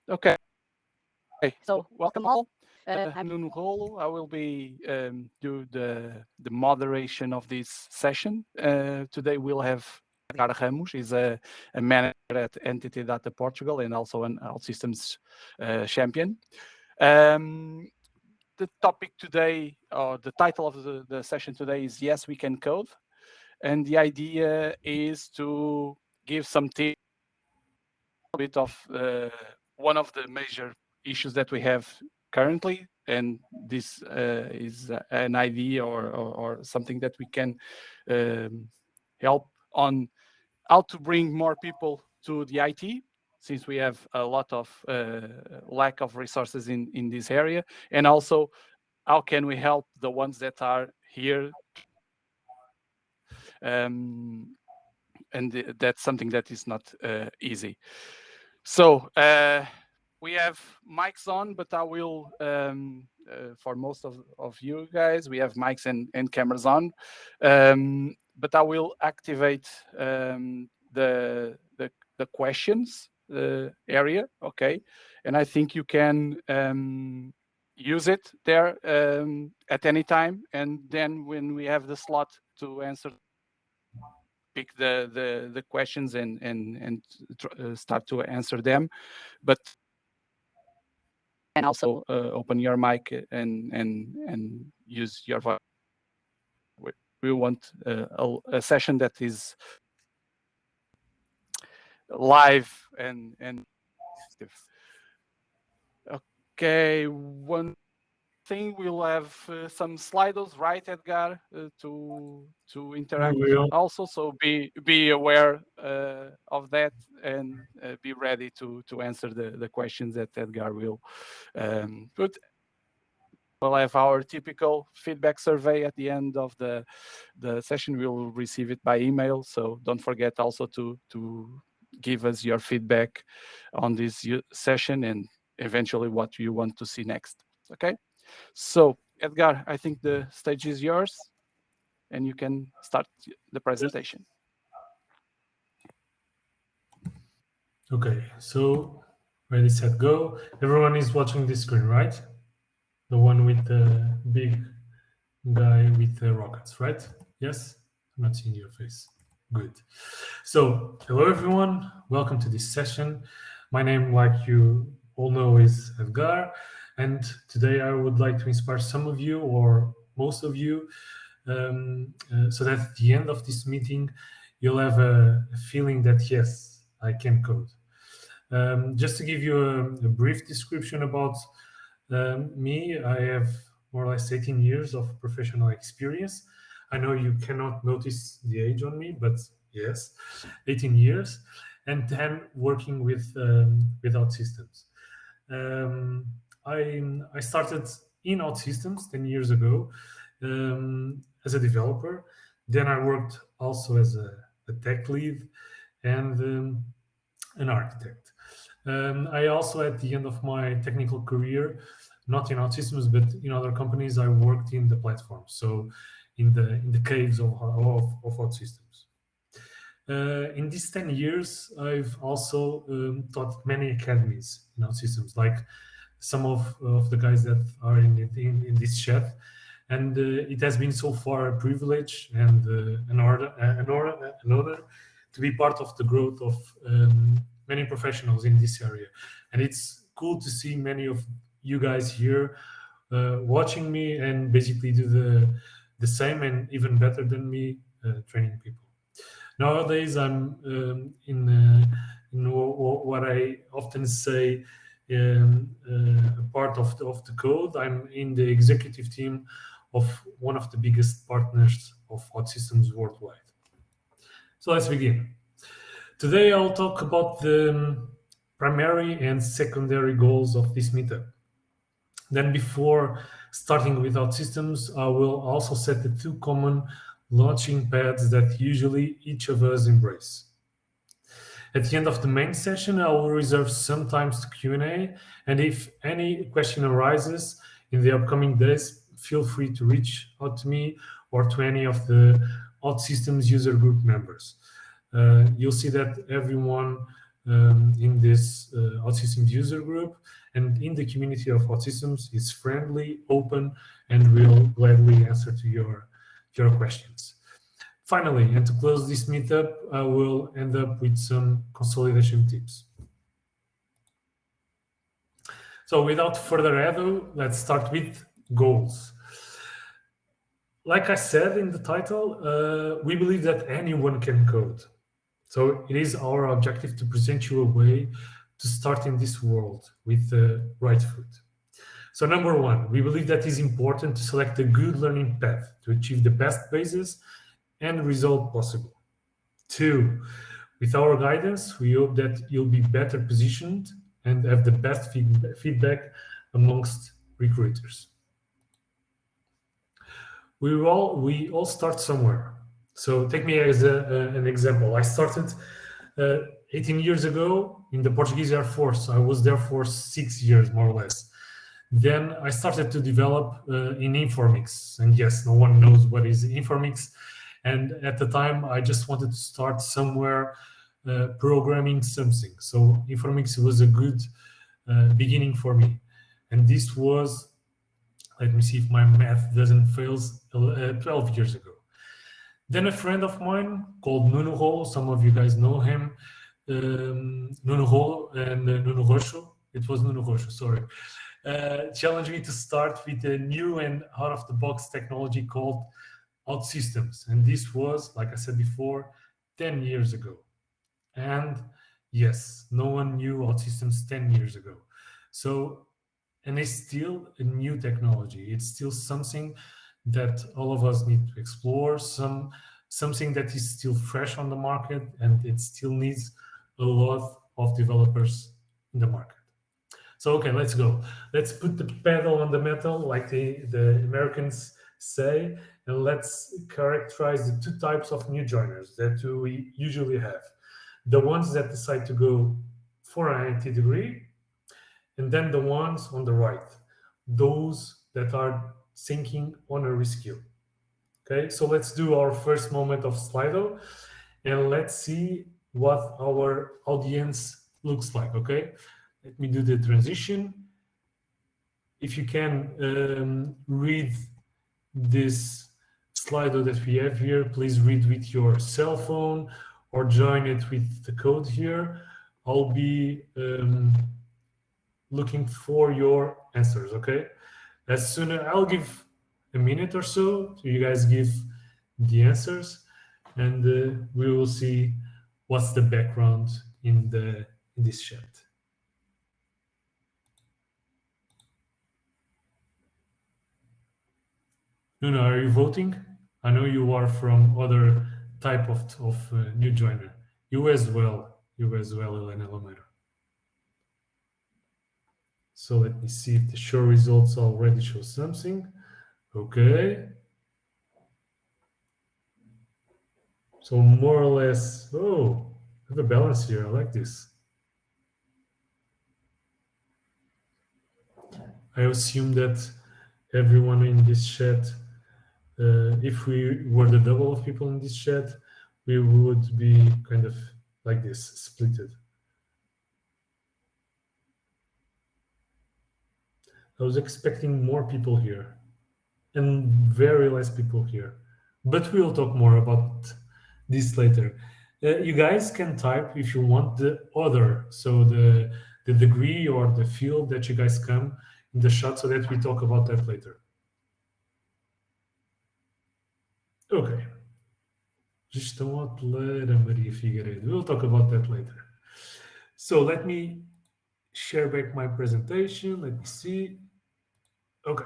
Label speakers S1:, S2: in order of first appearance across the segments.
S1: Okay. So welcome all. I'm Nuno Rolo. I will be do the moderation of this session. Today we'll have Edgar Ramos. He's a manager at Entity Data Portugal and also an OutSystems champion. The topic today, or the title of the session today is Yes, We Can Code. And the idea is to give some tips a bit of one of the major issues that we have currently, and this is an idea or something that we can help on how to bring more people to the IT, since we have a lot of lack of resources in this area, and also how can we help the ones that are here, and that's something that is not easy. So we have mics on, but I will, for most of you guys, we have mics and cameras on, but I will activate the questions area, okay? And I think you can use it there at any time, and then when we have the slot to answer, pick the questions and start to answer them. But and also open your mic and use your voice. We want a session that is live and okay. One thing, we'll have some Slidos, right, Edgar, to interact also. So be aware of that and be ready to answer the questions that Edgar will put. We'll have our typical feedback survey at the end of the session. We'll receive it by email, so don't forget also to give us your feedback on this session and eventually what you want to see next. Okay, so Edgar, I think the stage is yours, and you can start the presentation.
S2: Okay, so ready, set, go. Everyone is watching this screen, right? The one with the big guy with the rockets, right? Yes? I'm not seeing your face. Good. So, hello everyone. Welcome to this session. My name, like you all know, is Edgar. And today I would like to inspire some of you, or most of you, so that at the end of this meeting, you'll have a feeling that, yes, I can code. Just to give you a brief description about me, I have more or less 18 years of professional experience. I know you cannot notice the age on me, but yes, 18 years, and 10 working with OutSystems. I started in OutSystems 10 years ago as a developer. Then I worked also as a tech lead and an architect. I also, at the end of my technical career, not in OutSystems but in other companies, I worked in the platform, so in the caves of OutSystems. In these 10 years, I've also taught many academies in OutSystems, like some of the guys that are in this chat, and it has been so far a privilege and an honor to be part of the growth of many professionals in this area. And it's cool to see many of you guys here watching me and basically do the same and even better than me, training people. Nowadays, I'm in what I often say, a part of the code. I'm in the executive team of one of the biggest partners of OutSystems worldwide. So let's begin. Today, I'll talk about the primary and secondary goals of this meetup. Then, before starting with OutSystems, I will also set the two common launching pads that usually each of us embrace. At the end of the main session, I will reserve some time to Q&A, and if any question arises in the upcoming days, feel free to reach out to me or to any of the OutSystems user group members. You'll see that everyone in this OutSystems user group, and in the community of OutSystems is friendly, open, and will gladly answer to your questions. Finally, and to close this meetup, I will end up with some consolidation tips. So without further ado, let's start with goals. Like I said in the title, we believe that anyone can code. So it is our objective to present you a way to start in this world with the right foot. So number one, we believe that it is important to select a good learning path to achieve the best basis and result possible. Two, with our guidance, we hope that you'll be better positioned and have the best feedback amongst recruiters. We all start somewhere. So take me as an example. I started 18 years ago in the Portuguese Air Force. I was there for 6 years, more or less. Then I started to develop in Informix. And yes, no one knows what is Informix. And at the time, I just wanted to start somewhere programming something. So Informix was a good beginning for me. And this was, let me see if my math doesn't fail, 12 years ago. Then a friend of mine called Nuno Rolo, some of you guys know him, Nuno Rolo and Nuno Rocho, it was Nuno Rocho, sorry, challenged me to start with a new and out-of-the-box technology called OutSystems. And this was, like I said before, 10 years ago. And yes, no one knew OutSystems 10 years ago. So, and it's still a new technology. It's still something that all of us need to explore, something that is still fresh on the market, and it still needs a lot of developers in the market. So, okay, let's go. Let's put the pedal on the metal, like the Americans say, and let's characterize the two types of new joiners that we usually have. The ones that decide to go for an IT degree, and then the ones on the right, those that are thinking on a reskill. Okay, so let's do our first moment of Slido, and let's see what our audience looks like. Okay, let me do the transition. If you can read this Slido that we have here, please read with your cell phone or join it with the code here. I'll be looking for your answers, okay? As soon as I'll give a minute or so to you guys give the answers, and we will see what's the background in this chat. Nuno, are you voting? I know you are from other type of new joiner. You as well, Elena Lomero. So let me see if the show results already show something. Okay. So more or less, oh, I have a balance here. I like this. I assume that everyone in this chat, if we were the double of people in this chat, we would be kind of like this, splitted. I was expecting more people here and very less people here, but we'll talk more about this later. You guys can type if you want the other, so the degree or the field that you guys come in the chat so that we talk about that later. Okay. Gestão hoteleira, Maria Figueiredo. We'll talk about that later. So let me share back my presentation. Let me see. Okay.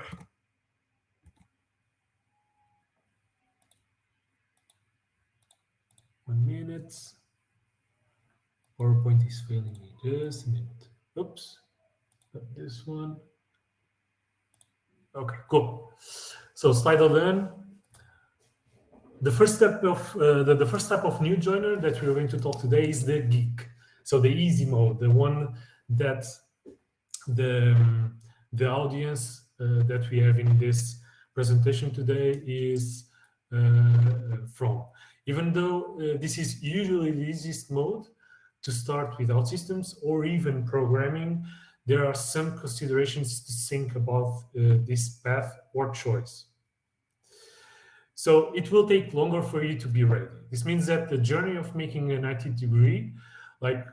S2: One minute. PowerPoint is failing me. Just a minute. Oops. Not this one. Okay, cool. So Slido done. The first step of the first type of new joiner that we're going to talk today is the geek. So the easy mode, the one that the audience that we have in this presentation today is from. Even though this is usually the easiest mode, to start with OutSystems or even programming, there are some considerations to think about this path or choice. So it will take longer for you to be ready. This means that the journey of making an IT degree, like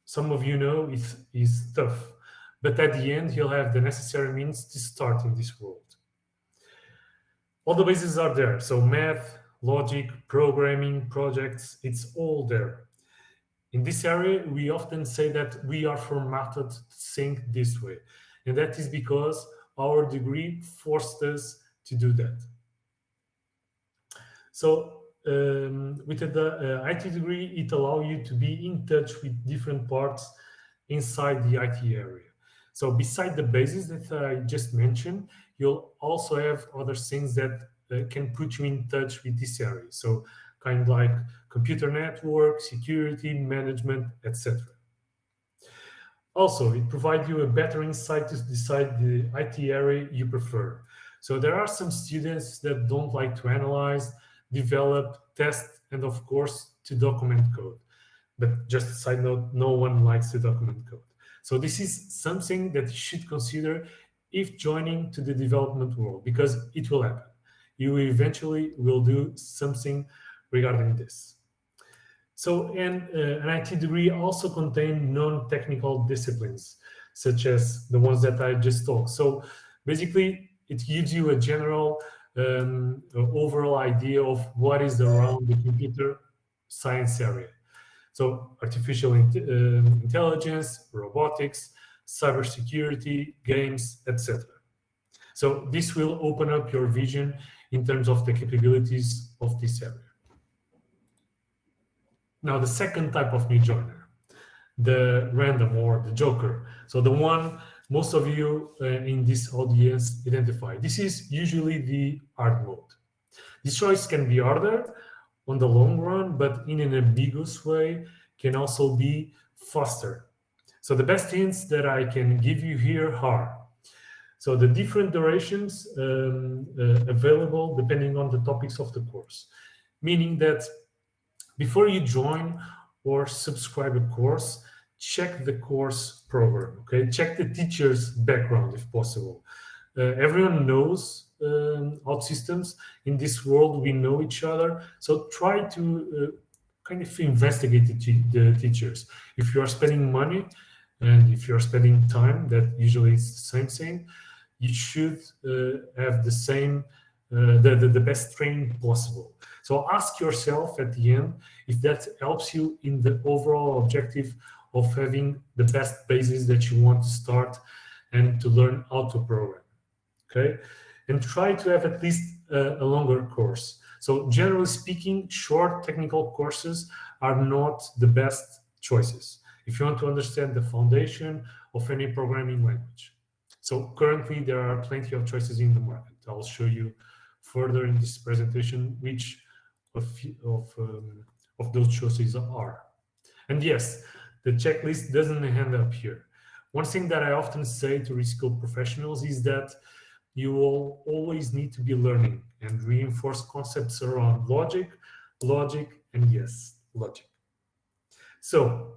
S2: some of you know, is tough. But at the end, you'll have the necessary means to start in this world. All the bases are there. So math, logic, programming, projects, it's all there. In this area, we often say that we are formatted to think this way. And that is because our degree forced us to do that. So with the IT degree, it allows you to be in touch with different parts inside the IT area. So beside the bases that I just mentioned, you'll also have other things that can put you in touch with this area. So kind of like computer network, security, management, etc. Also, it provides you a better insight to decide the IT area you prefer. So there are some students that don't like to analyze, develop, test, and of course, to document code. But just a side note, no one likes to document code. So this is something that you should consider if joining to the development world, because it will happen. You eventually will do something regarding this. So, and an IT degree also contains non-technical disciplines, such as the ones that I just talked. So basically, it gives you a general overall idea of what is around the computer science area. So artificial intelligence, robotics, cybersecurity, games, etc. So this will open up your vision in terms of the capabilities of this area. Now, the second type of new joiner, the random or the joker. So the one most of you in this audience identify. This is usually the hard mode. This choice can be harder on the long run, but in an ambiguous way can also be faster. So the best hints that I can give you here are, so the different durations available depending on the topics of the course, meaning that before you join or subscribe a course, check the course program, okay? Check the teacher's background if possible. Everyone knows OutSystems. In this world, we know each other. So try to kind of investigate the teachers. If you are spending money and if you're spending time, that usually is the same thing, you should have the same, the best training possible. So ask yourself at the end if that helps you in the overall objective of having the best basis that you want to start and to learn how to program, okay? And try to have at least a longer course. So generally speaking, short technical courses are not the best choices if you want to understand the foundation of any programming language. So currently there are plenty of choices in the market. I'll show you further in this presentation which of those choices are. And yes, the checklist doesn't end up here. One thing that I often say to reskilled professionals is that you will always need to be learning and reinforce concepts around logic, and yes, logic. So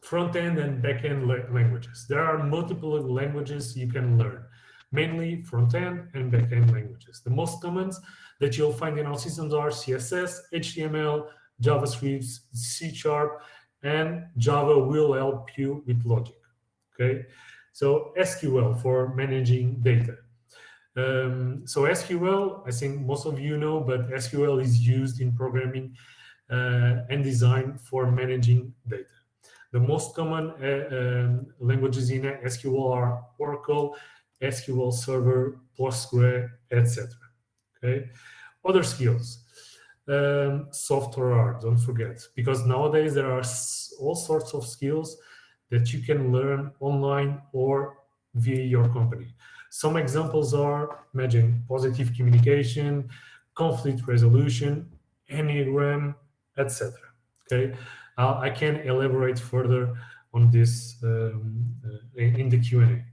S2: front-end and back-end languages. There are multiple languages you can learn, mainly front-end and back-end languages. The most common that you'll find in OutSystems are CSS, HTML, JavaScript, C#, and Java will help you with logic, okay? So SQL for managing data. So SQL, I think most of you know, but SQL is used in programming and design for managing data. The most common languages in SQL are Oracle, SQL Server, Postgre, etc. Okay, other skills. Software art, don't forget, because nowadays there are all sorts of skills that you can learn online or via your company. Some examples are, imagine, positive communication, conflict resolution, Enneagram, etc. Okay, I can elaborate further on this in the Q&A.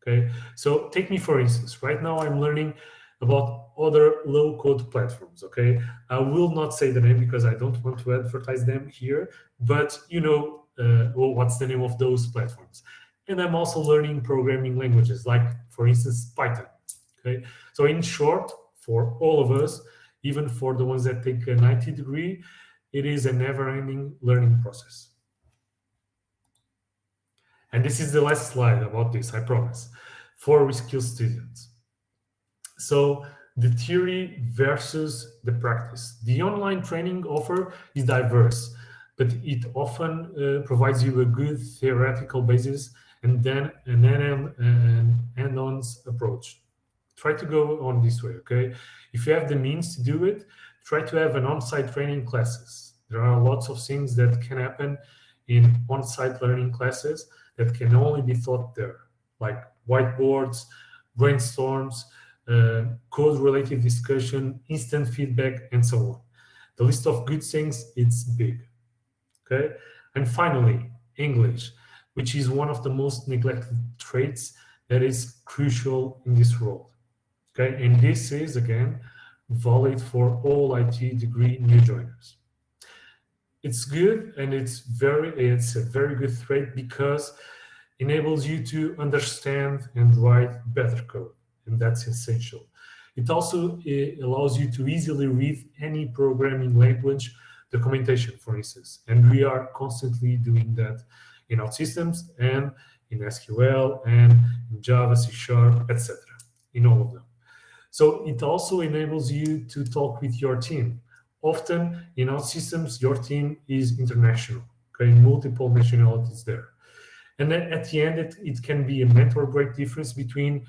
S2: Okay, so take me for instance. Right now I'm learning about other low-code platforms. Okay, I will not say the name because I don't want to advertise them here. But you know, what's the name of those platforms. And I'm also learning programming languages, like, for instance, Python. Okay, so in short, for all of us, even for the ones that take an IT degree, it is a never-ending learning process. And this is the last slide about this, I promise, for Reskill students. So the theory versus the practice. The online training offer is diverse, but it often provides you a good theoretical basis and then an hand-on approach. Try to go on this way, okay? If you have the means to do it, try to have an on-site training classes. There are lots of things that can happen in on-site learning classes that can only be taught there, like whiteboards, brainstorms, code-related discussion, instant feedback, and so on. The list of good things, it's big, okay? And finally, English, which is one of the most neglected traits that is crucial in this world, okay? And this is, again, valid for all IT degree new joiners. It's good, and it's a very good trait because it enables you to understand and write better code, and that's essential. It also allows you to easily read any programming language documentation, for instance, and we are constantly doing that in OutSystems and in SQL and in Java, C#, etc., in all of them. So it also enables you to talk with your team. Often in OutSystems, your team is international, okay, multiple nationalities there. And then at the end, it can be a mentor break difference between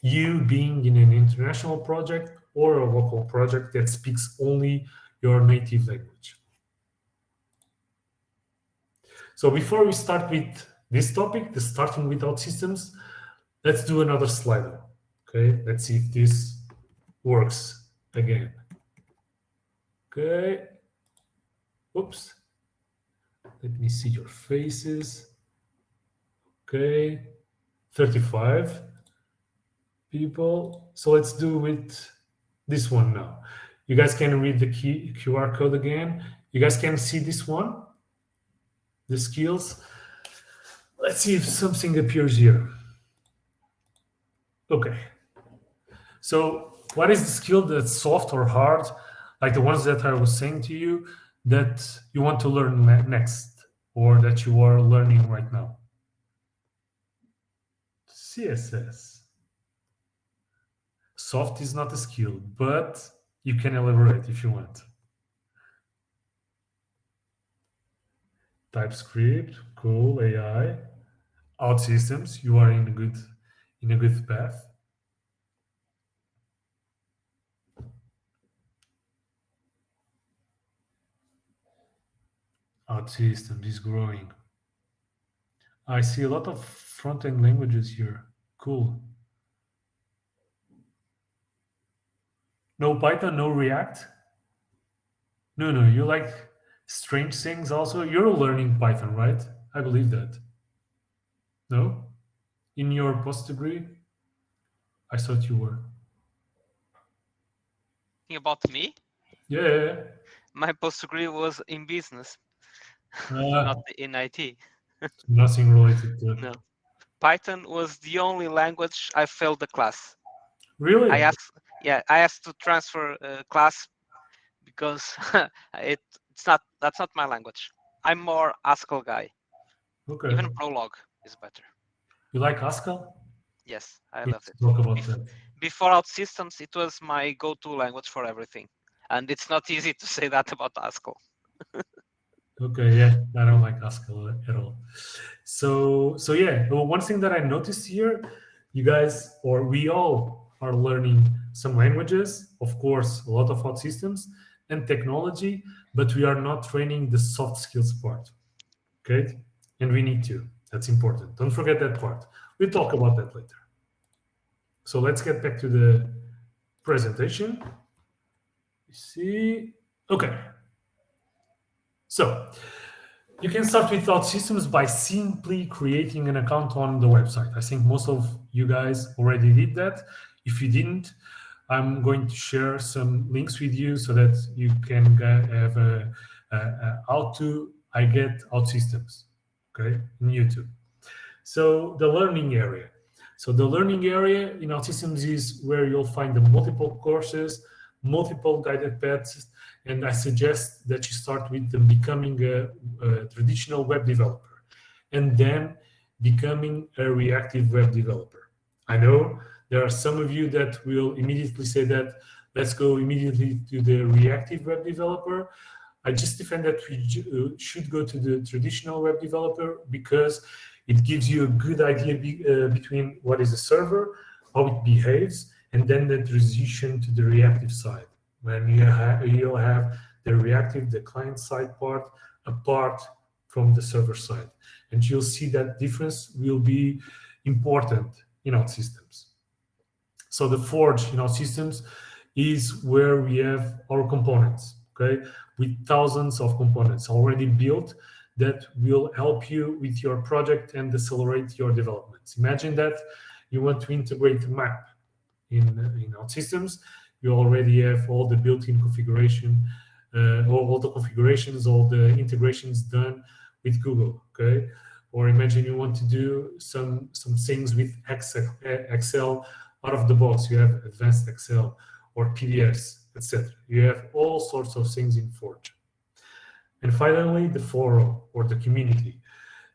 S2: you being in an international project or a local project that speaks only your native language. So before we start with this topic, the starting with OutSystems, let's do another slide. Okay, let's see if this works again. Okay. Oops. Let me see your faces. Okay. 35 people. So let's do with this one now. You guys can read the QR code again. You guys can see this one, the skills. Let's see if something appears here. Okay. So what is the skill that's soft or hard, like the ones that I was saying to you, that you want to learn next or that you are learning right now? CSS. Soft is not a skill, but you can elaborate if you want. TypeScript, cool, AI, OutSystems, you are in a good path. OutSystems is growing. I see a lot of front-end languages here. Cool. No Python, no React? No, you like strange things also? You're learning Python, right? I believe that. No? In your post-degree? I thought you were.
S3: About me?
S2: Yeah.
S3: My post-degree was in business, not in IT.
S2: Nothing related to it.
S3: No. Python was the only language I failed the class.
S2: Really?
S3: I asked to transfer class because that's not my language. I'm more Haskell guy.
S2: Okay.
S3: Even Prolog is better.
S2: You like Haskell?
S3: Yes, I love it.
S2: Talk about that.
S3: Before OutSystems, it was my go-to language for everything. And it's not easy to say that about Haskell.
S2: Okay, yeah, I don't like Haskell at all. So yeah, well, one thing that I noticed here, you guys, or we all are learning some languages, of course, a lot of OutSystems and technology, but we are not training the soft skills part, okay? And we need to. That's important. Don't forget that part. We'll talk about that later. So let's get back to the presentation. You see, okay. So you can start with OutSystems by simply creating an account on the website. I think most of you guys already did that. If you didn't, I'm going to share some links with you so that you can have how to I get OutSystems, okay, in YouTube. So the learning area. So the learning area in OutSystems is where you'll find the multiple courses, multiple guided paths, and I suggest that you start with them becoming a traditional web developer, and then becoming a reactive web developer. I know there are some of you that will immediately say that let's go immediately to the reactive web developer. I just defend that we should go to the traditional web developer because it gives you a good idea between what is a server, how it behaves, and then the transition to the reactive side. When you'll have the reactive, the client side part apart from the server side. And you'll see that difference will be important in OutSystems. So the Forge in OutSystems is where we have our components, okay, with thousands of components already built that will help you with your project and accelerate your developments. Imagine that you want to integrate a map in OutSystems. You already have all the built-in configuration, all the configurations, all the integrations done with Google, okay? Or imagine you want to do some things with Excel out of the box. You have advanced Excel or PDFs, etc. You have all sorts of things in Forge. And finally, the forum or the community.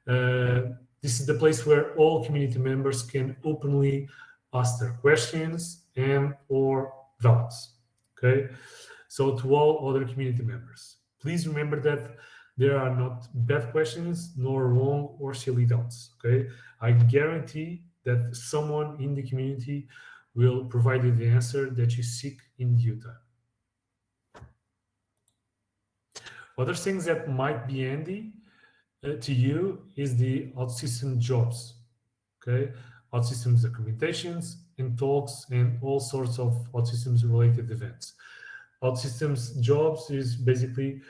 S2: This is the place where all community members can openly ask their questions and or doubts, okay? So to all other community members, please remember that there are not bad questions, nor wrong or silly doubts, okay? I guarantee that someone in the community will provide you the answer that you seek in due time. Other things that might be handy to you is the OutSystems jobs, okay? OutSystems documentations and talks and all sorts of OutSystems related events. OutSystems jobs is basically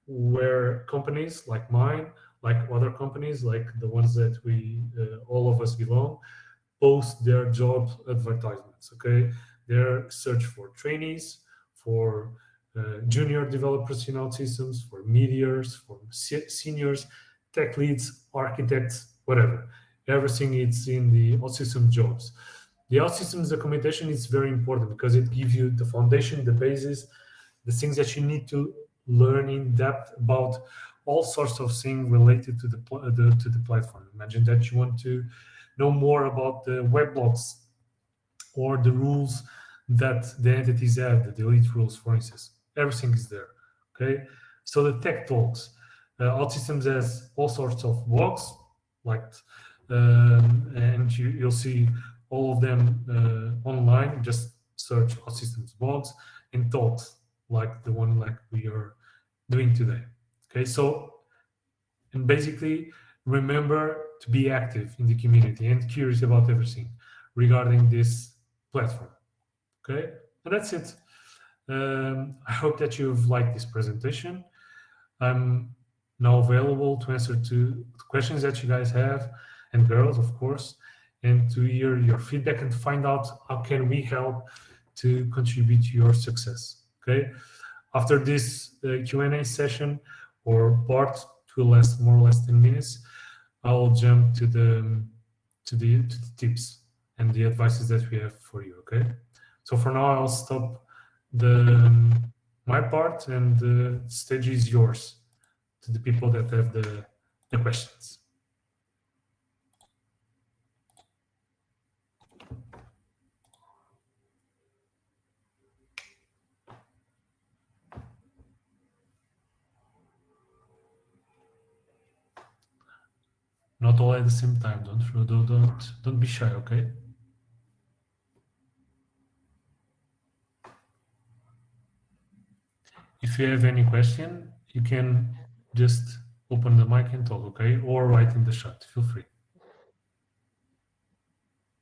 S2: where companies like mine, like other companies, like the ones that we, all of us belong, post their job advertisements, okay? They're search for trainees, for junior developers in OutSystems, for medias, for seniors, tech leads, architects, whatever. Everything is in the OutSystems jobs. The OutSystems documentation is very important because it gives you the foundation, the basis, the things that you need to learn in depth about all sorts of things related to the platform. Imagine that you want to know more about the weblogs or the rules that the entities have, the delete rules, for instance. Everything is there, okay? So the tech talks. OutSystems has all sorts of blogs, like, and you'll see all of them online. Just search OutSystems blogs and talks, like the one like we are doing today. Okay, so, and basically remember to be active in the community and curious about everything regarding this platform. Okay, and that's it. I hope that you've liked this presentation. I'm now available to answer to questions that you guys have, and girls, of course, and to hear your feedback and find out how can we help to contribute to your success. Okay, after this Q&A session or part, it will last more or less 10 minutes. I'll jump to the tips and the advices that we have for you. Okay, so for now I'll stop my part, and the stage is yours to the people that have the questions. Not all at the same time. Don't be shy, okay? If you have any question, you can just open the mic and talk, okay? Or write in the chat. Feel free.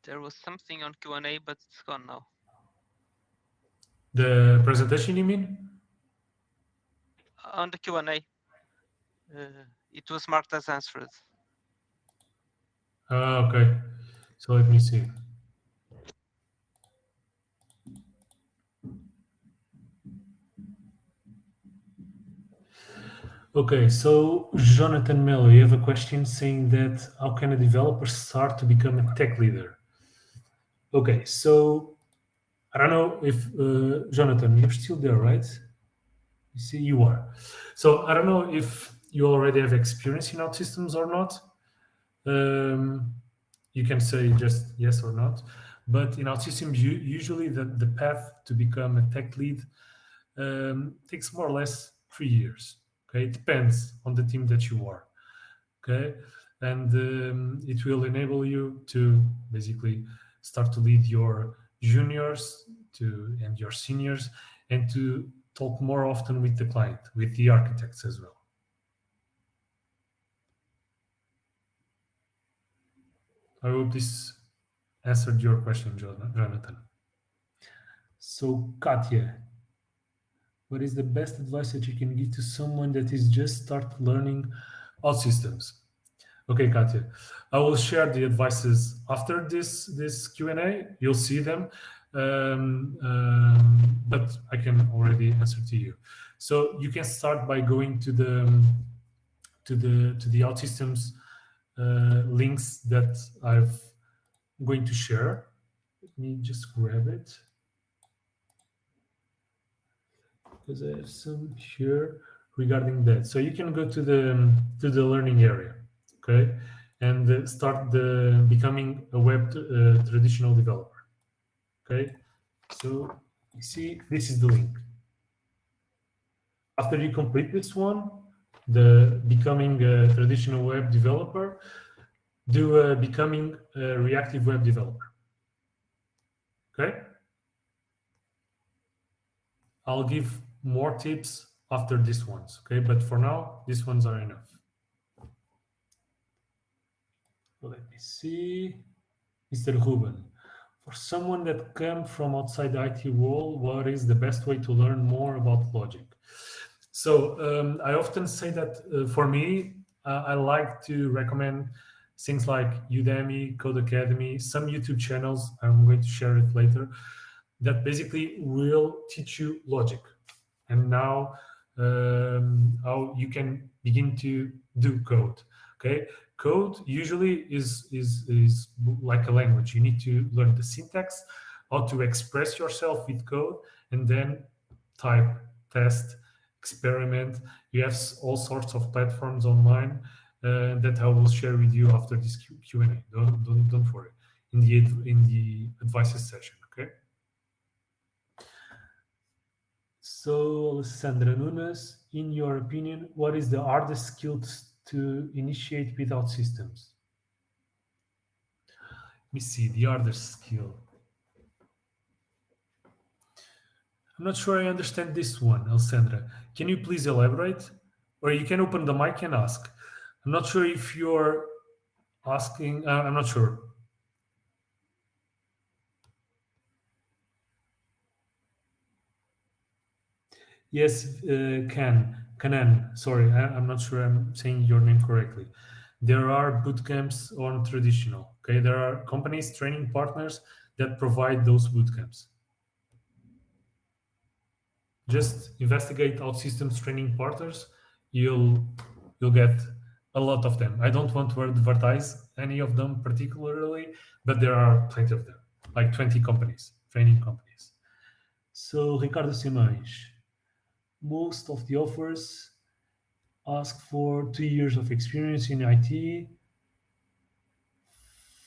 S3: There was something on Q&A, but it's gone now.
S2: The presentation, you mean?
S3: On the Q&A, it was marked as answered.
S2: Okay. So let me see. Okay, so Jonathan Mello, you have a question saying that how can a developer start to become a tech leader? Okay, so I don't know if Jonathan, you're still there, right? You see, you are. So I don't know if you already have experience in OutSystems or not. You can say just yes or not. But in OutSystems, usually the path to become a tech lead takes more or less 3 years. Okay, it depends on the team that you are. Okay, and it will enable you to basically start to lead your juniors and your seniors, and to talk more often with the client, with the architects as well. I hope this answered your question, Jonathan. So, Katya, what is the best advice that you can give to someone that is just start learning OutSystems? Okay, Katya, I will share the advices after this Q&A. You'll see them, but I can already answer to you. So you can start by going to the OutSystems links that I'm going to share. Let me just grab it, because I have some here regarding that. So you can go to the learning area, okay, and start becoming a web traditional developer. Okay, so you see, this is the link. After you complete this one, the becoming a traditional web developer, do becoming a reactive web developer. Okay, I'll give more tips after these ones. Okay, but for now, these ones are enough. Let me see. Mr. Ruben, for someone that comes from outside the IT world, what is the best way to learn more about logic? So I often say that for me, I like to recommend things like Udemy, Code Academy, some YouTube channels, I'm going to share it later, that basically will teach you logic. And now how you can begin to do code. Okay, code usually is like a language. You need to learn the syntax, how to express yourself with code, and then type, test, experiment. You have all sorts of platforms online that I will share with you after this Q&A. Don't worry, in the advices session. Okay. So, Alessandra Nunes, in your opinion, what is the hardest skill to initiate with OutSystems? Let me see, the hardest skill. I'm not sure I understand this one, Alessandra. Can you please elaborate? Or you can open the mic and ask. I'm not sure if you're asking, I'm not sure. Yes, Kanan, sorry, I'm not sure I'm saying your name correctly. There are bootcamps on traditional, okay? There are companies, training partners that provide those bootcamps. Just investigate OutSystems training partners. You'll get a lot of them. I don't want to advertise any of them particularly, but there are plenty of them, like 20 companies, training companies. So Ricardo Simões, most of the offers ask for 2 years of experience in IT.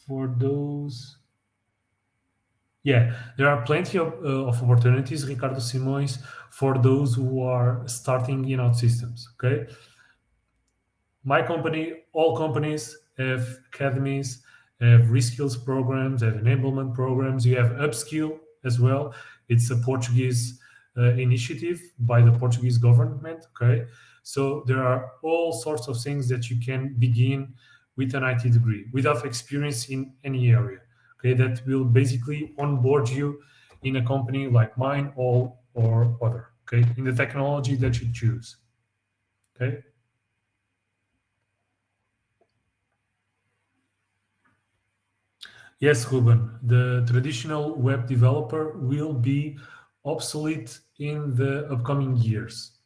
S2: For those, yeah, there are plenty of opportunities, Ricardo Simões, for those who are starting in OutSystems. Okay, my company, all companies have academies, have reskills programs, have enablement programs. You have upskill as well. It's a Portuguese initiative by the Portuguese government. Okay, so there are all sorts of things that you can begin with an IT degree without experience in any area. Okay, that will basically onboard you in a company like mine or other. Okay, in the technology that you choose. Okay. Yes, Ruben, the traditional web developer will be obsolete in the upcoming years.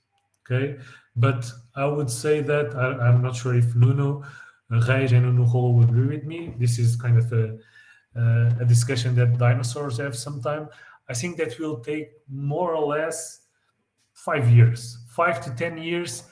S2: Okay, but I would say that I'm not sure if Nuno Reis and Nuno Rolo will agree with me. This is kind of a discussion that dinosaurs have sometime. I think that will take more or less 5 years, 5 to 10 years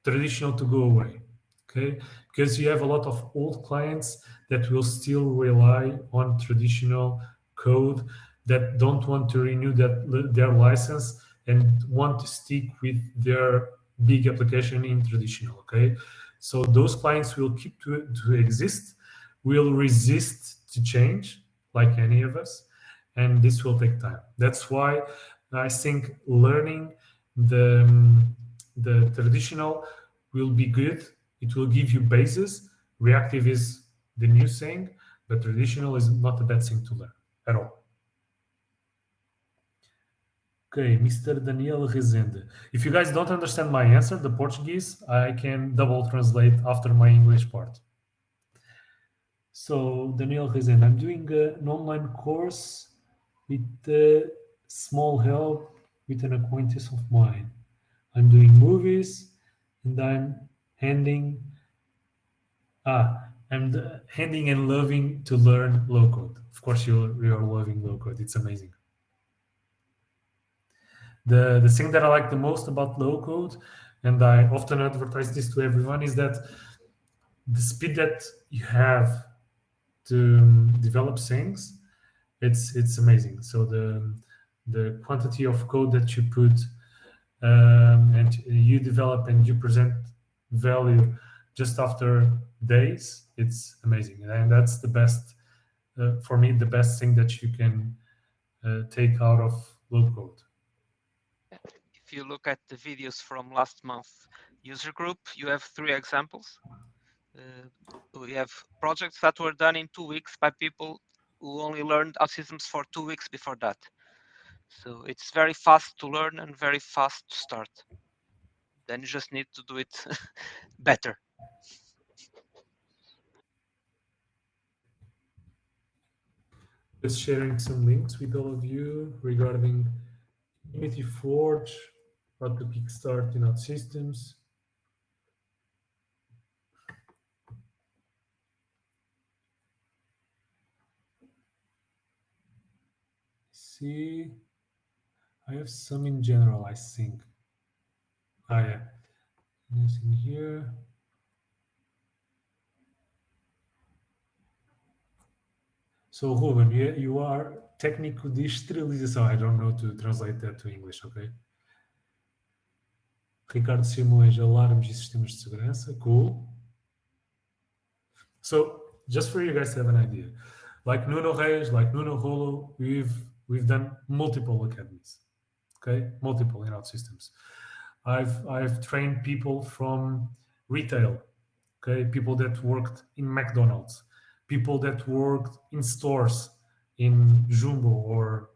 S2: traditional to go away. Okay, because you have a lot of old clients that will still rely on traditional code, that don't want to renew their license and want to stick with their big application in traditional. Okay, so those clients will keep to exist, will resist to change like any of us, and this will take time. That's why I think learning the traditional will be good. It will give you basis. Reactive is the new thing, but traditional is not a bad thing to learn at all. Okay, Mr. Daniel Rezende. If you guys don't understand my answer, the Portuguese, I can double translate after my English part. So, Daniel Rezende, I'm doing an online course with small help with an acquaintance of mine. I'm doing movies and I'm handing and loving to learn low code. Of course, you're loving low code. It's amazing. The thing that I like the most about low code, and I often advertise this to everyone, is that the speed that you have to develop things, it's amazing. So the quantity of code that you put and you develop and you present value just after days, it's amazing. And that's the best, for me, the best thing that you can take out of low code.
S3: If you look at the videos from last month user group, you have 3 examples. We have projects that were done in 2 weeks by people who only learned OutSystems for 2 weeks before that. So it's very fast to learn and very fast to start. Then you just need to do it better.
S2: Just sharing some links with all of you regarding Unity Forge, how to kickstart in OutSystems. See, I have some in general, I think. Yeah, nothing here. So, Ruben, you are técnico de esterilização. I don't know to translate that to English, okay? Ricardo Simões, alarmes e sistemas de segurança. Cool. So, just for you guys to have an idea, like Nuno Reis, like Nuno Rolo, we've done multiple academies, okay? Multiple in OutSystems. I've trained people from retail, okay? People that worked in McDonald's, people that worked in stores in Jumbo or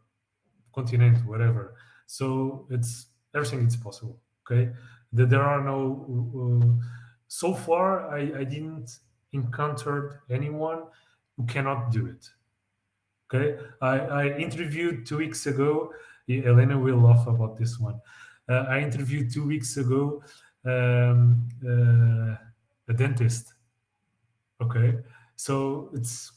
S2: Continente, whatever. So it's everything is possible, okay? There are no so far I didn't encounter anyone who cannot do it. Okay, I interviewed 2 weeks ago. Elena will laugh about this one. I interviewed 2 weeks ago a dentist. Okay, so it's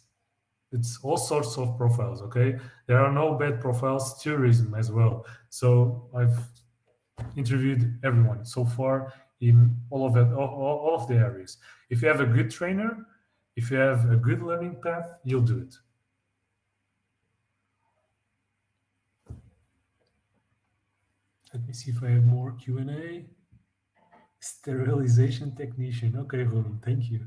S2: all sorts of profiles. Okay, there are no bad profiles. Tourism as well. So I've interviewed everyone so far in all of it, all of the areas. If you have a good trainer, if you have a good learning path, you'll do it. Let me see if I have more Q&A. Sterilization technician. Okay, Ruben, thank you.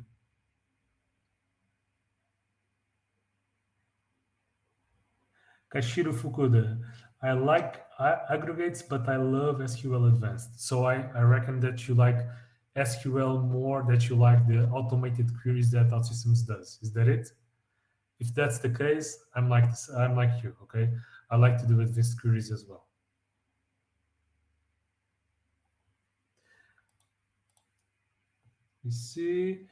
S2: Kashiro Fukuda. I like aggregates, but I love SQL Advanced. So I reckon that you like SQL more, that you like the automated queries that OutSystems does. Is that it? If that's the case, I'm like you, okay? I like to do advanced queries as well. You see,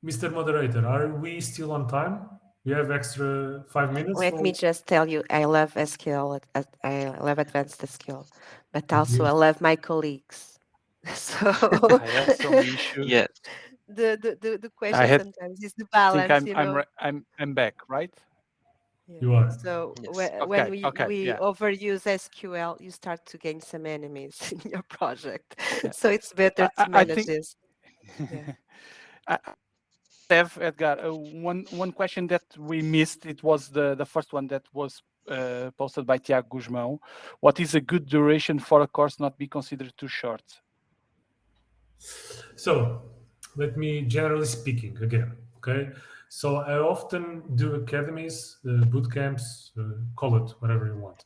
S2: Mr. Moderator, are we still on time? We have extra 5 minutes.
S4: Let me just tell you, I love SQL. I love advanced SQL, but also I love my colleagues. So
S1: I had some issue.
S3: Yes.
S4: the question
S1: had-
S4: sometimes is the
S1: I think
S4: balance, you know.
S1: I'm back, right?
S2: You are.
S4: So
S3: Yes.
S4: when
S1: Okay,
S4: we
S1: okay, yeah.
S4: overuse SQL, you start to gain some enemies in your project.
S1: Yeah.
S4: So it's better to
S1: I
S4: manage
S1: think
S4: this. Yeah.
S1: I have, Edgar, one question that we missed. It was the first one that was posted by Tiago Guzmão. What is a good duration for a course not be considered too short?
S2: So, let me generally speaking again. Okay. So I often do academies, boot camps, call it whatever you want,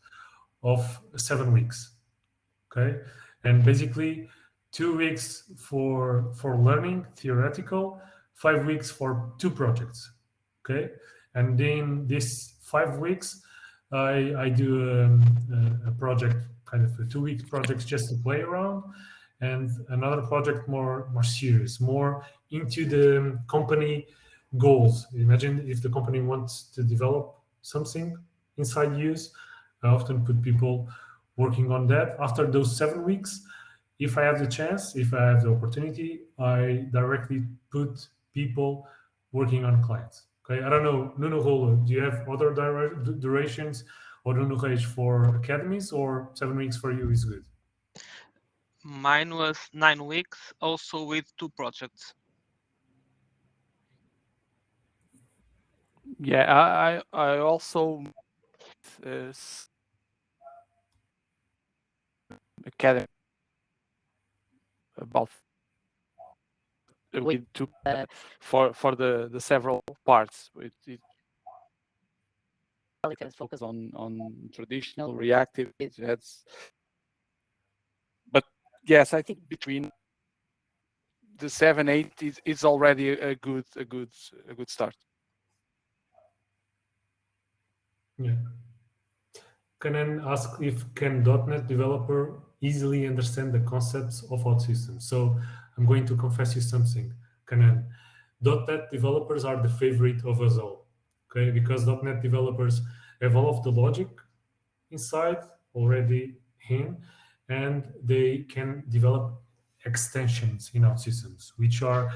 S2: of 7 weeks. Okay, and basically 2 weeks for learning theoretical, 5 weeks for 2 projects. Okay, and in these 5 weeks, I do a project, kind of a 2 week project just to play around, and another project more serious, more into the company goals. Imagine if the company wants to develop something inside use. I often put people working on that. After those 7 weeks, if I have the chance, if I have the opportunity, I directly put people working on clients. Okay, I don't know, Nuno Rolo, do you have other durations or Nuno Reis for academies, or 7 weeks for you is good?
S3: Mine was 9 weeks, also with 2 projects.
S1: Yeah, I also academy about with two for the several parts. It focus on traditional reactive. But yes, I think between the 7, 8 is already a good start.
S2: Yeah. Can I ask if can .NET developer easily understand the concepts of OutSystems? So I'm going to confess you something, Kanan. .NET developers are the favorite of us all, okay? Because .NET developers have all of the logic inside already in, and they can develop extensions in OutSystems, which are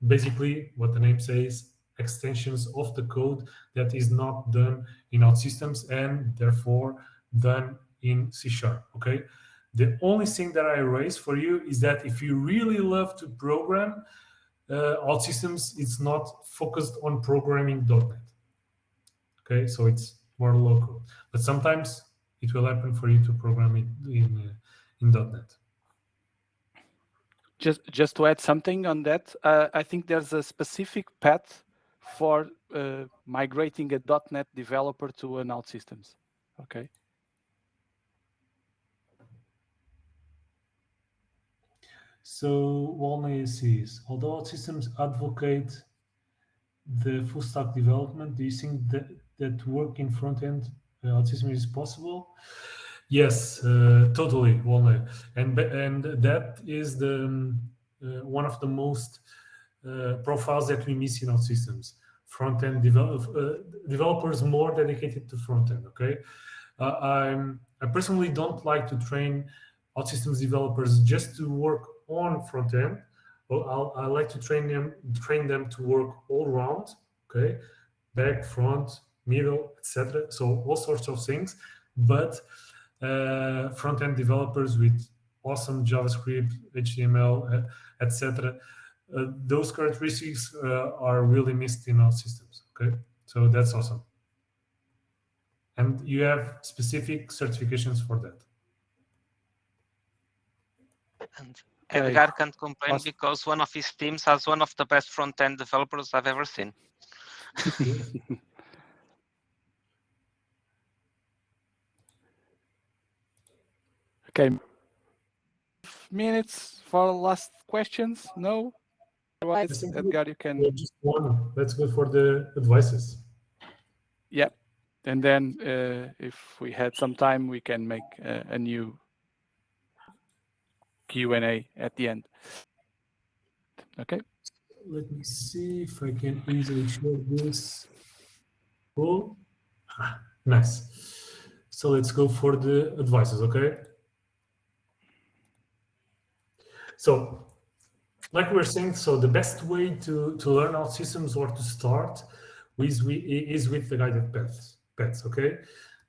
S2: basically what the name says, extensions of the code that is not done in OutSystems and therefore done in C#. Okay. The only thing that I raise for you is that if you really love to program, OutSystems it's not focused on programming .NET. Okay, so it's more local, but sometimes it will happen for you to program it in .NET.
S1: Just to add something on that, I think there's a specific path for migrating a .NET developer to an OutSystems. Okay.
S2: So Walney says, although OutSystems advocate the full stack development, do you think that work in front end OutSystems is possible? Yes, totally, Walney, and that is the one of the most profiles that we miss in OutSystems. Front end developers more dedicated to front end. Okay, I personally don't like to train OutSystems developers just to work on front end. Well, I like to train them to work all around. Okay, back, front, middle, etc. So all sorts of things, but front end developers with awesome JavaScript, HTML, etc. Those characteristics are really missed in OutSystems. Okay, so that's awesome, and you have specific certifications for that.
S3: And
S1: Okay.
S3: Edgar can't complain
S1: Awesome.
S3: because one of his teams has one of the best front-end developers I've ever seen.
S1: Okay. Minutes for last questions? No? Otherwise, Edgar, you can.
S2: Yeah, just one. Let's go for the advices.
S1: Yeah. And then if we had some time, we can make a new Q&A at the end. Okay.
S2: Let me see if I can easily share this. Oh, nice. So let's go for the advices, okay? So, like we were saying, so the best way to learn OutSystems or to start is with the guided paths. Okay,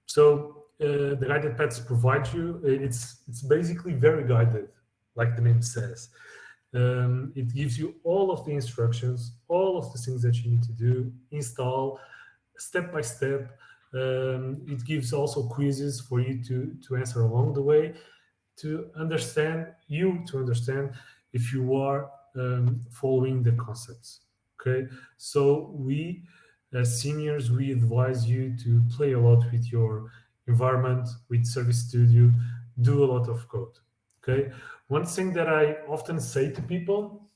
S2: so the guided paths provide you. It's basically very guided, like the name says. It gives you all of the instructions, all of the things that you need to do, install step by step. It gives also quizzes for you to answer along the way, to understand if you are following the concepts. Okay, so we as seniors, we advise you to play a lot with your environment, with Service Studio, do a lot of code. Okay, one thing that I often say to people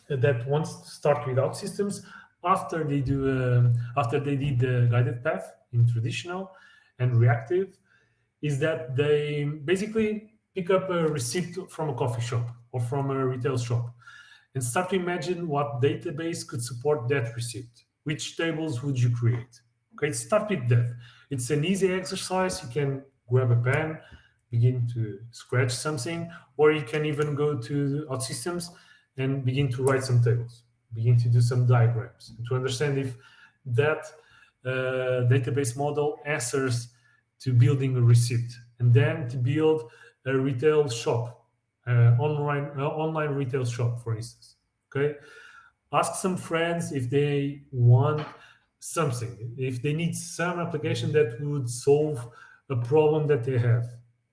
S2: that wants to start with OutSystems, after they did the guided path in traditional and reactive, is that they basically pick up a receipt from a coffee shop or from a retail shop and start to imagine what database could support that receipt. Which tables would you create? Okay, start with that. It's an easy exercise. You can grab a pen, begin to scratch something, or you can even go to OutSystems and begin to write some tables, begin to do some diagrams, to understand if that database model answers to building a receipt, and then to build a retail shop, online retail shop, for instance. Okay, ask some friends if they want something, if they need some application that would solve a problem that they have.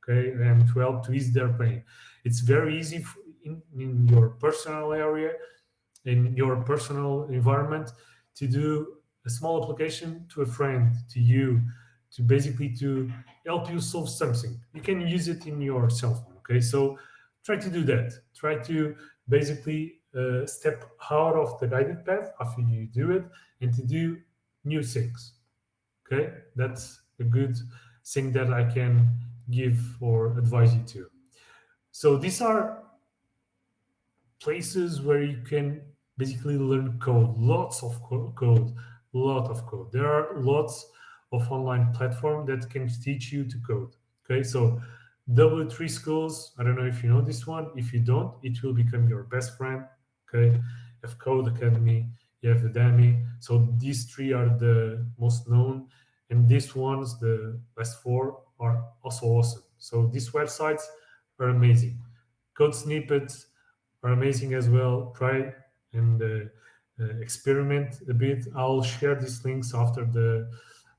S2: Okay, and to help to ease their pain. It's very easy in your personal area, in your personal environment, to do a small application to a friend, to you, to basically to help you solve something. You can use it in your cell phone. Okay, so try to do that. Try to basically step out of the guided path after you do it and to do new things. Okay, that's a good thing that I can give or advise you to. So these are places where you can basically learn code, lots of code, lot of code. There are lots of online platforms that can teach you to code. Okay, so W3 Schools, I don't know if you know this one. If you don't, it will become your best friend. Okay, you have Code Academy, you have Udemy. So these three are the most known, and these ones, the last four, are also awesome. So these websites are amazing. Code snippets are amazing as well. Try and experiment a bit. I'll share these links after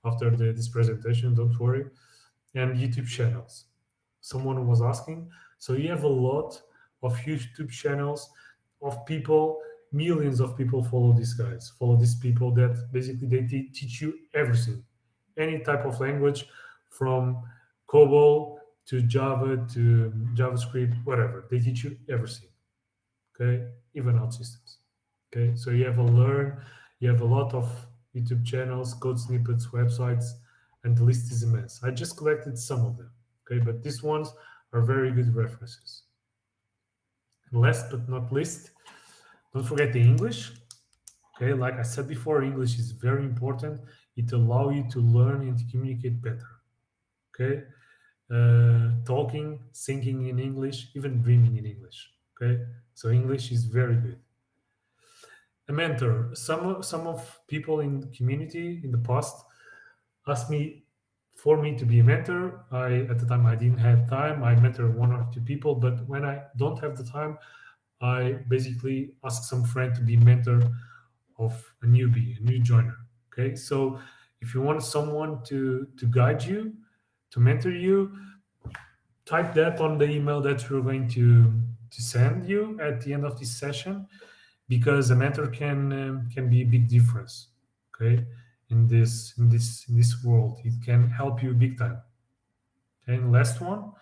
S2: this presentation. Don't worry. And YouTube channels. Someone was asking. So you have a lot of YouTube channels of people. Millions of people follow these guys. Follow these people that basically they teach you everything, any type of language, from COBOL to Java to JavaScript, whatever. They teach you everything. Okay, even OutSystems. Okay, so you have a lot of YouTube channels, code snippets, websites, and the list is immense. I just collected some of them. Okay, but these ones are very good references. And last but not least, don't forget the English. Okay, like I said before, English is very important. It allows you to learn and to communicate better. Okay, talking, thinking in English, even dreaming in English. Okay, so English is very good. A mentor. Some of people in the community in the past asked me for me to be a mentor. At the time I didn't have time. I mentor one or two people, but when I don't have the time, I basically ask some friend to be mentor of a newbie, a new joiner. Okay, so if you want someone to guide you, to mentor you, type that on the email that we're going to send you at the end of this session, because a mentor can be a big difference. Okay, in this world, it can help you big time. Okay, and last one,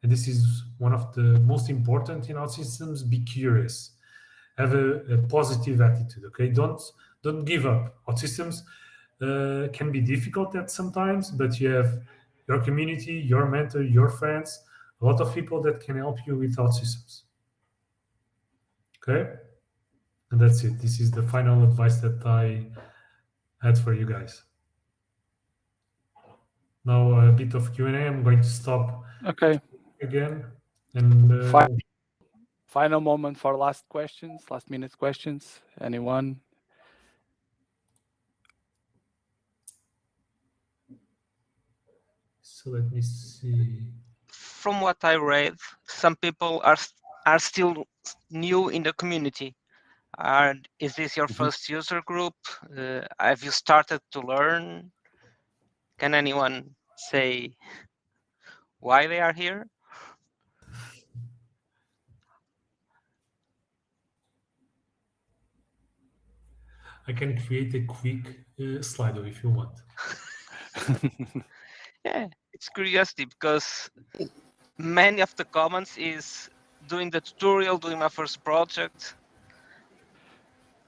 S2: and this is one of the most important in OutSystems: be curious, have a positive attitude. Okay, don't give up. OutSystems can be difficult at sometimes, but you have your community, your mentor, your friends, a lot of people that can help you with OutSystems. Okay, and that's it. This is the final advice that I had for you guys. Now a bit of Q&A. I'm going to stop
S1: Okay.
S2: again, and
S1: Final moment for last questions, last minute questions. Anyone?
S2: So let me see.
S3: From what I read, some people are still new in the community. Is this your first user group? Have you started to learn? Can anyone say why they are here?
S2: I can create a quick Slido if you want.
S3: Yeah, it's curiosity because many of the comments is doing the tutorial, doing my first project.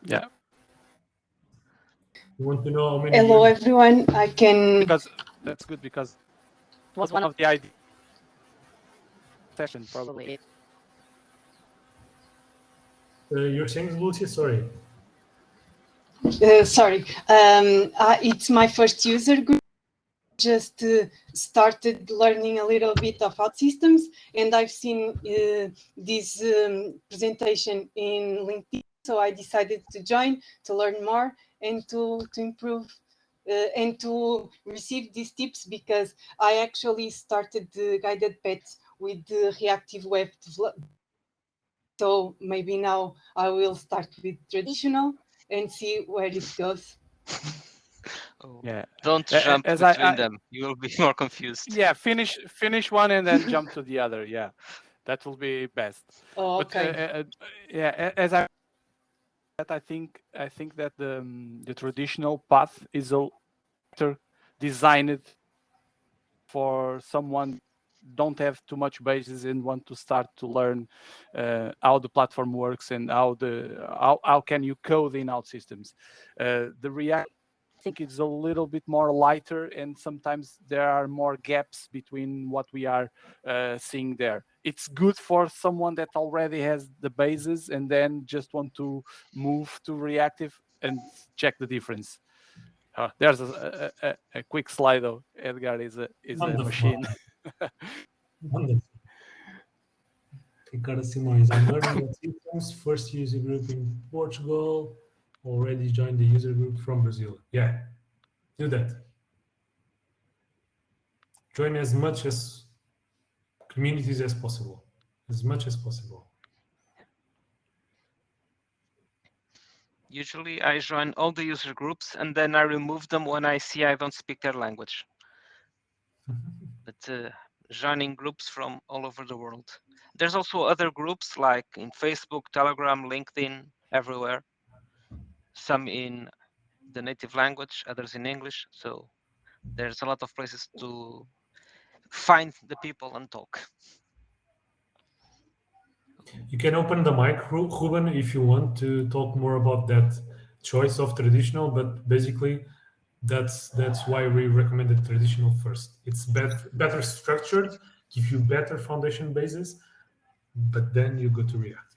S1: Yeah,
S2: You want to know how many
S5: Hello,
S2: users?
S5: everyone. I can.
S1: because that's good because it was one of the idea session probably.
S2: You're saying, Lucia? Sorry.
S5: Sorry. It's my first user group. Just started learning a little bit of OutSystems, and I've seen this presentation in LinkedIn, so I decided to join to learn more and to improve and to receive these tips, because I actually started the guided path with the reactive web development. So maybe now I will start with traditional and see where it goes.
S3: Oh,
S1: Yeah.
S3: don't
S1: A-
S3: jump
S1: as
S3: between
S1: I-
S3: them. You will be more confused.
S1: Yeah, finish one and then jump to the other. Yeah, that will be best.
S5: Oh,
S1: But
S5: okay.
S1: yeah, as I think that the traditional path is a better designed for someone don't have too much basis and want to start to learn how the platform works and how can you code in OutSystems. The React, I think, it's a little bit more lighter, and sometimes there are more gaps between what we are seeing there. It's good for someone that already has the basis and then just want to move to reactive and check the difference. There's a quick slide though. Edgar is a
S2: Wonderful.
S1: machine.
S2: Wonderful. Ricardo Simões, I'm learning OutSystems, first user group in Portugal, already joined the user group from Brazil. Yeah, do that. Join as much as communities as possible, as much as possible.
S3: Usually I join all the user groups and then I remove them when I see I don't speak their language. But joining groups from all over the world. There's also other groups like in Facebook, Telegram, LinkedIn, everywhere. Some in the native language, others in English. So there's a lot of places to find the people and talk.
S2: You can open the mic, Ruben, if you want to talk more about that choice of traditional, but basically that's why we recommended traditional first. It's better structured, give you better foundation basis, but then you go to reactive.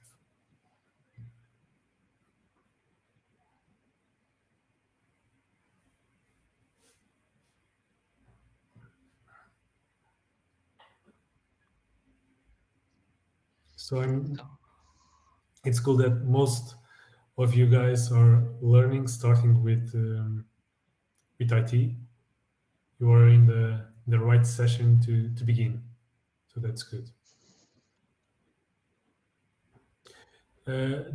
S2: So it's cool that most of you guys are learning, starting with IT. You are in the right session to begin. So that's good.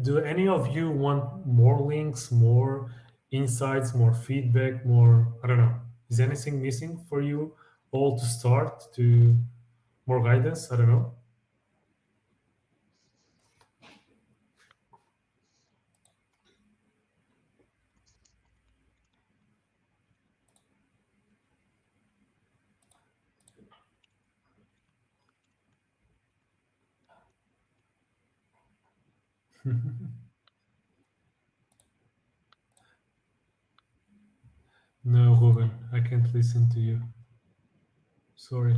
S2: Do any of you want more links, more insights, more feedback, more, I don't know, is anything missing for you all to start, to more guidance? I don't know. No, Ruben, I can't listen to you. Sorry.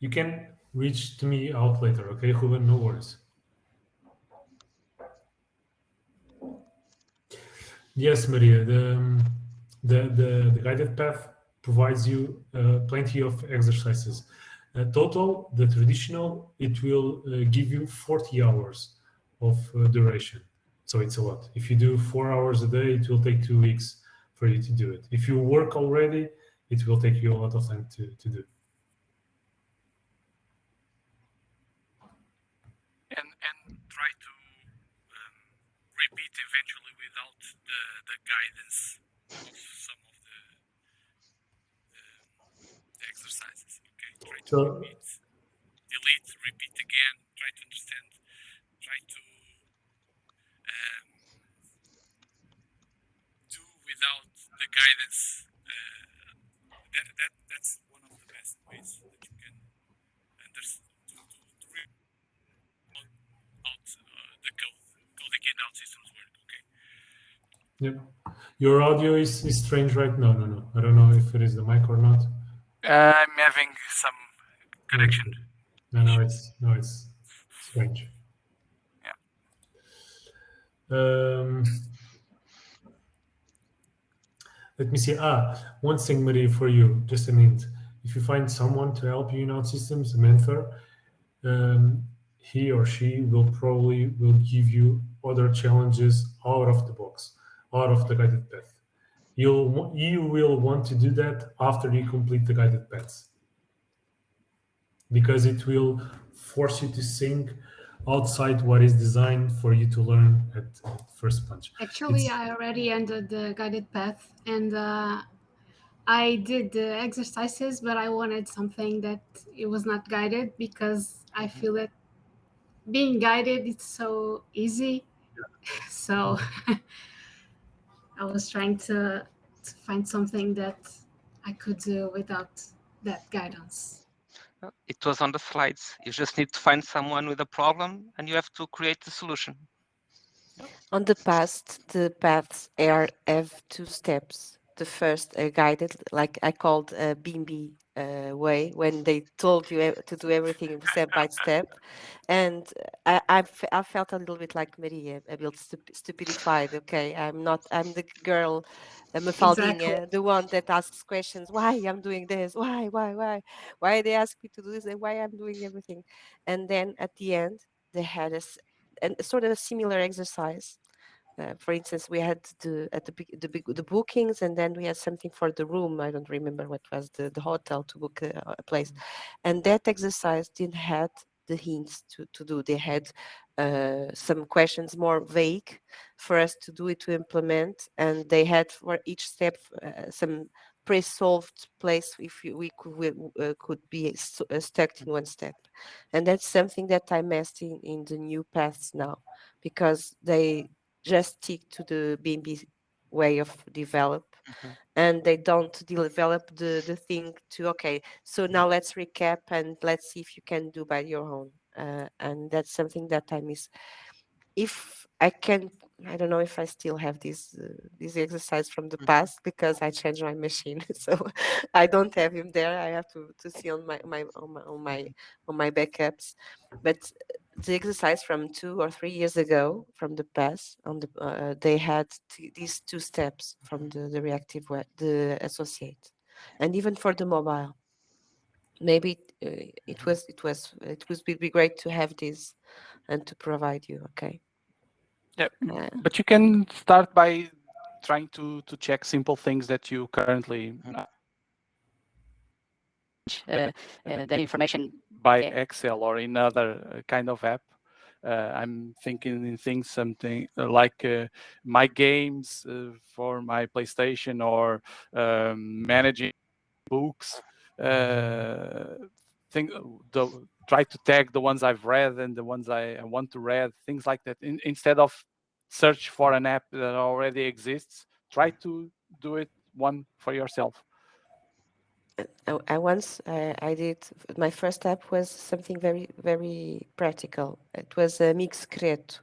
S2: You can reach to me out later, okay, Ruben? No worries. Yes, Maria. The guided path provides you plenty of exercises. Total, the traditional, it will give you 40 hours of duration. So it's a lot. If you do 4 hours a day, it will take 2 weeks for you to do it. If you work already, it will take you a lot of time to do.
S1: And try to repeat eventually without the guidance of some of the exercises. Okay, try to
S2: So-
S1: repeat, delete, repeat again. Try to understand. Try to do without the guidance. That's one of the best ways that you can understand to read out the code again out systems work. Okay.
S2: Yep. Your audio is strange right now. No. I don't know if it is the mic or not.
S1: I'm having some connection.
S2: No, it's strange. Let me see. One thing, Maria, for you, just a minute. If you find someone to help you in OutSystems, a mentor, he or she will give you other challenges out of the box, out of the guided path. You will want to do that after you complete the guided paths, because it will force you to think outside what is designed for you to learn at first punch.
S6: Actually, I already ended the guided path, and I did the exercises, but I wanted something that it was not guided, because I feel that being guided, it's so easy. So I was trying to find something that I could do without that guidance.
S3: It was on the slides. You just need to find someone with a problem and you have to create the solution.
S4: On the past, the paths have 2 steps. The first, guided, like I called a BIMBY way, when they told you to do everything step by step. And I felt a little bit like Maria, a bit stupidified. Okay, I'm the girl, Mafaldinha,
S6: Exactly.
S4: the one that asks questions. Why I'm doing this? Why they ask me to do this? And why I'm doing everything? And then at the end, they had a sort of a similar exercise. For instance, we had the bookings, and then we had something for the room. I don't remember what was the hotel to book a place, and that exercise didn't had the hints to do. They had some questions more vague for us to do it, to implement, and they had for each step some pre-solved place if we could be stuck in one step. And that's something that I missed in the new paths now, because they just stick to the BIMBY way of develop, and they don't develop the thing to, okay, so now let's recap and let's see if you can do by your own. And that's something that I miss. If I can, I don't know if I still have this exercise from the past, because I changed my machine, so I don't have him there. I have to see on my backups. But the exercise from 2 or 3 years ago from the past, they had these 2 steps from the reactive way, the associate, and even for the mobile. Maybe it would be great to have this and to provide you. Okay.
S1: Yeah, but you can start by trying to check simple things that you currently
S7: the information
S1: by Excel or in other kind of app. I'm thinking in things something like my games for my PlayStation, or managing books. Try to tag the ones I've read and the ones I want to read, things like that. Instead of search for an app that already exists, try to do it one for yourself.
S4: I did, my first app was something very, very practical. It was a Mix Secreto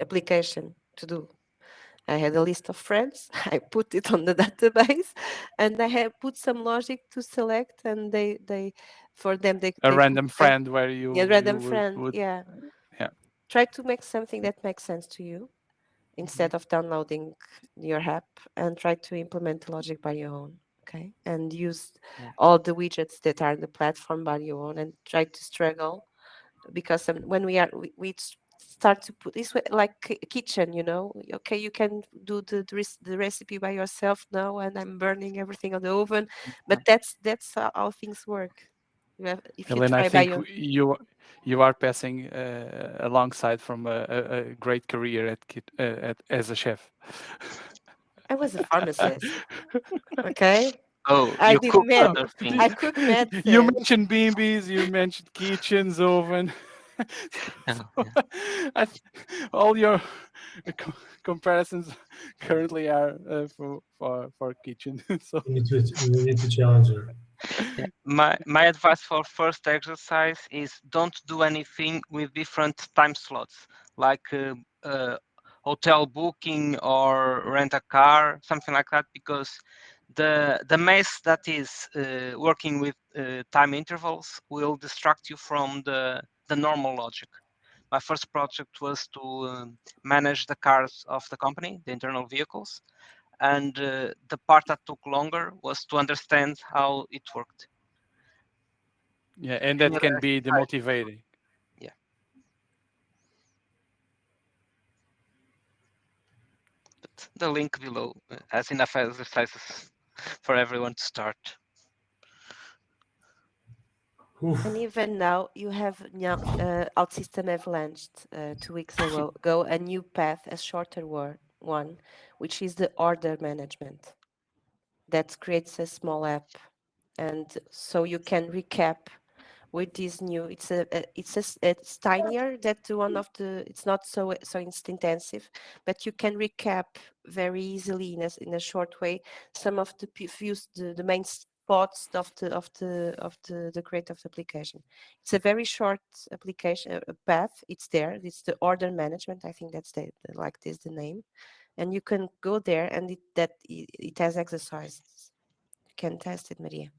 S4: application to do. I had a list of friends. I put it on the database, and I have put some logic to select, and they
S1: A random friend where you
S4: a random
S1: you
S4: friend.
S1: would,
S4: Yeah.
S1: Yeah.
S4: Try to make something that makes sense to you, instead of downloading your app, and try to implement the logic by your own. okay, and use
S3: Yeah.
S4: all the widgets that are in the platform by your own, and try to struggle, because when we start to put this way, like kitchen, okay, you can do the recipe by yourself now, and I'm burning everything on the oven, but that's how things work. If you
S1: Elena, I
S4: try by
S1: think
S4: your
S1: you are passing alongside from a great career as a chef.
S4: I was a pharmacist, okay.
S3: Oh,
S4: I
S3: you
S4: did
S3: cook
S4: med.
S3: other
S4: I
S3: things.
S4: cook
S1: You
S4: medicine.
S1: mentioned beanbies, you mentioned kitchens, oven.
S3: Oh,
S1: So, all your comparisons currently are for kitchen. So
S2: We need to challenge her.
S3: Yeah. My advice for first exercise is don't do anything with different time slots, like hotel booking or rent a car, something like that, because the mess that is working with time intervals will distract you from the normal logic. My first project was to manage the cars of the company, the internal vehicles, and the part that took longer was to understand how it worked.
S1: yeah, and
S3: Any
S1: that
S3: other
S1: can be
S3: exercise?
S1: demotivating.
S3: But the link below has enough exercises for everyone to start.
S2: Oof.
S4: And even now, you have OutSystem have launched 2 weeks ago a new path, a shorter one, which is the order management. That creates a small app, and so you can recap with this new. It's tinier. That one of the. It's not so intensive, but you can recap very easily in a short way some of the main spots of the creative application. It's a very short application path. It's there. It's the order management. I think that's the name, and you can go there, and it has exercises. You can test it, Maria.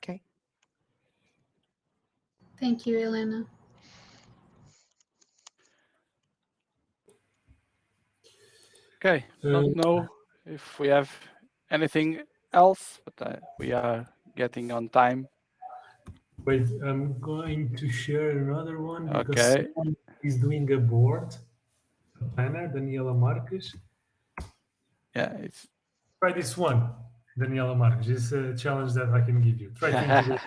S4: Okay.
S6: Thank you, Elena.
S1: Okay, don't know if we have anything else, but we are getting on time.
S2: Wait, I'm going to share another one because
S1: Okay.
S2: someone is doing a board, a planner, Daniela Marques.
S1: Yeah, it's
S2: Try this one, Daniela Marques. It's a challenge that I can give you. Try to integrate.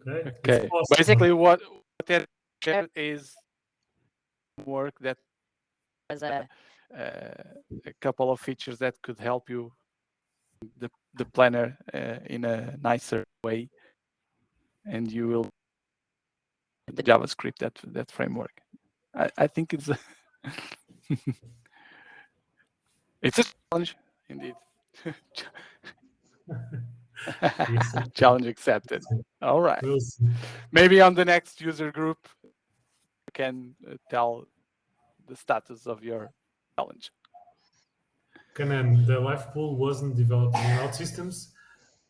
S2: Okay. It's
S1: okay.
S2: possible.
S1: Basically, what that shared is work that
S7: As
S1: a couple of features that could help you the planner in a nicer way, and you will the JavaScript that framework. I think it's it's a challenge indeed.
S2: Yes.
S1: Challenge accepted. All right.
S2: We'll see.
S1: Maybe on the next user group you can tell the status of your challenge.
S2: Kanan, the life pool wasn't developed in OutSystems.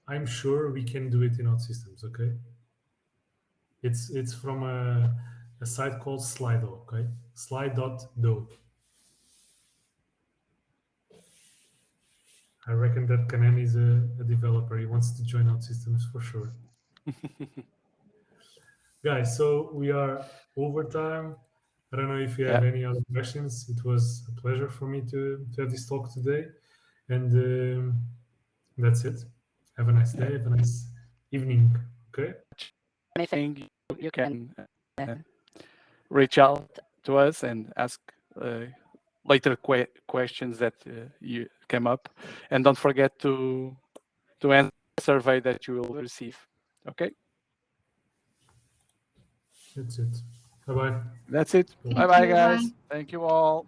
S2: I'm sure we can do it in OutSystems. Okay. It's from a site called Slido. Okay, slide.do. I reckon that Kanan is a developer. He wants to join OutSystems for sure. Guys, so we are over time. I don't know if you have any other questions. It was a pleasure for me to have this talk today. And that's it. Have a nice day. Have a nice evening. Okay?
S1: Anything you can reach out to us and ask later questions that you came up. And don't forget to answer the survey that you will receive. Okay?
S2: That's it. Bye-bye.
S1: That's it.
S6: Thank
S1: Bye-bye,
S6: you.
S1: guys.
S6: Bye.
S1: Thank you all.